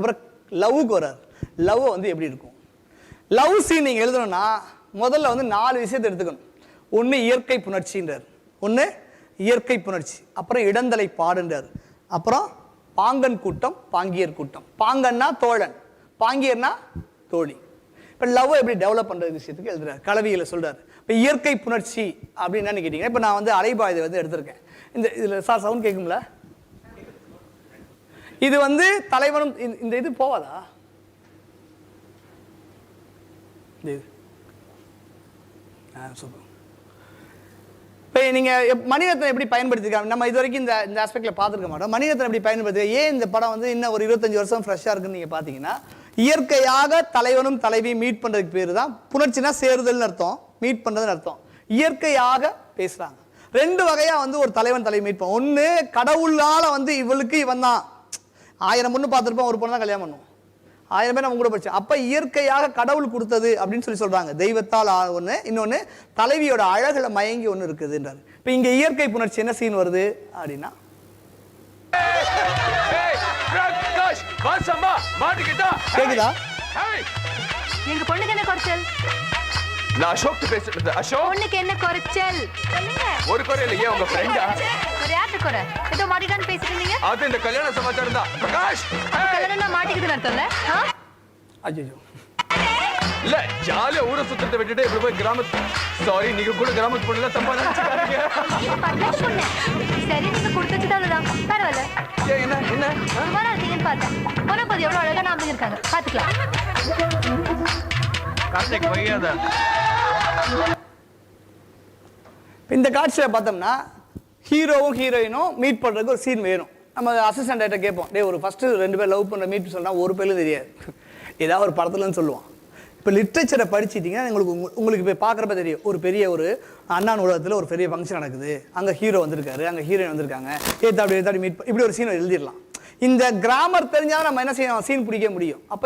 அதுக்கப்புறம் லவ்வுக்கு வர்றாரு. லவ் வந்து எப்படி இருக்கும்? லவ் சீன் நீங்கள் எழுதணும்னா முதல்ல வந்து 4 விஷயத்தை எடுத்துக்கணும். ஒன்று இயற்கை புணர்ச்சின்றார், ஒன்று இயற்கை புணர்ச்சி, அப்புறம் இடந்தலை பாடுன்றார், அப்புறம் பாங்கன் கூட்டம் பாங்கியர் கூட்டம். பாங்கன்னா தோழன், பாங்கியர்னா தோழி. இப்போ லவ் எப்படி டெவலப் பண்ணுறது விஷயத்துக்கு எழுதுறாரு, கலவியில் சொல்கிறார். இப்போ இயற்கை புணர்ச்சி அப்படின்னு என்ன கேட்டிங்கன்னா, இப்போ நான் வந்து அலைபாயுதை வந்து எடுத்திருக்கேன். இதில் சார் சவுண்ட் கேட்கும்ல? இது வந்து தலைவனும் இந்த இது போவாதா? இது சூப்பர். இப்போ நீங்கள் மணிரத்னம் எப்படி பயன்படுத்திருக்காங்க, நம்ம இது வரைக்கும் இந்த ஆஸ்பெக்டில் பார்த்துருக்க மாட்டோம். மணிரத்னம் எப்படி பயன்படுத்தி, ஏன் இந்த படம் வந்து இன்னும் ஒரு 25 வருஷம் ஃப்ரெஷ்ஷாக இருக்குன்னு நீங்கள் பார்த்தீங்கன்னா, இயற்கையாக தலைவனும் தலைவியும் மீட் பண்ணுறதுக்கு பேர் தான் புணர்ச்சினா சேருதல்னு அர்த்தம், மீட் பண்ணுறதுன்னு அர்த்தம். இயற்கையாக பேசுகிறாங்க. 2 வகையாக வந்து ஒரு தலைவன் தலைவி மீட் பண்ணுவோம். ஒன்று கடவுளால் வந்து இவளுக்கு இவன் தான், 1000 பொண்ணு பார்த்துருப்போம், ஒரு பொண்ணு தான் கல்யாணம் பண்ணுவோம், 1000 பேர் நம்ம கூட படிச்சோம். அப்ப இயற்கையாக கடவுள் கொடுத்தது அப்படின்னு சொல்லி சொல்றாங்க. தெய்வத்தால் ஒண்ணு, இன்னொன்னு தலைவியோட அழகுல மயங்கி ஒண்ணு இருக்குதுன்றாரு. இப்ப இங்க இயற்கை புணர்ச்சி என்ன சீன் வருது அப்படின்னா, கேக்குதா? எங்க பொண்ணுக்கு என்ன குறைச்சல்? நான் அசோக் பேசுறது. அசோக் பொண்ணுக்கு என்ன குறைச்சல் சொல்லுங்க. ஒரு குறை இல்லையே, உங்க ஃப்ரெண்டா? ஒரு யாரு குறை? ஏதோ மாட்டிட்டான்னு பேசிட்டு இருந்தீங்க. அது இந்த கல்யாண சமாச்சாரம் தான். பிரகாஷ் கல்யாணம் மாட்டிக்குதுன்னு அர்த்தம்ல? ஐயோ இல்ல, ஜாலியா ஊரை சுத்தத்தை விட்டுட்டு இப்படி போய் கிராமத்து, சாரி நீங்க கூட கிராமத்து பொண்ணு தான் தப்பா நினைச்சுக்காதீங்க. பொண்ணு சரி, நீங்க கொடுத்துச்சுதான் பரவாயில்ல. என்ன என்ன சுமாரா இருக்கீங்கன்னு பார்த்தேன். போன போது எவ்வளவு அழகா நாம இருக்காங்க, பாத்துக்கலாம். கார்த்திக் வையாத. இந்த காட்சியை பார்த்தோம்னா ஹீரோவும் ஹீரோயினும் மீட் பண்ணுறதுக்கு ஒரு சீன் வேணும். நம்ம அசிஸ்டன்ட் டைரக்டர் கேட்போம், டே ஒரு ஃபஸ்ட்டு 2 பேர் லவ் பண்ணுற மீட் சொன்னால் ஒரு பேரும் தெரியாது, ஏதாவது ஒரு படத்துலன்னு சொல்லுவான். இப்போ லிட்ரேச்சரை படிச்சிட்டிங்கன்னா உங்களுக்கு இப்போ பார்க்குறப்ப தெரியும், ஒரு பெரிய ஒரு அண்ணா நூலகத்தில் ஒரு பெரிய ஃபங்க்ஷன் நடக்குது, அங்கே ஹீரோ வந்திருக்காரு, அங்கே ஹீரோயின் வந்திருக்காங்க, ஏத்தாப்படி மீட் இப்படி ஒரு சீனை எழுதிடலாம். இந்த கிராமர் தெரிஞ்சால் நம்ம என்ன செய்யணும், சீன் பிடிக்க முடியும். அப்போ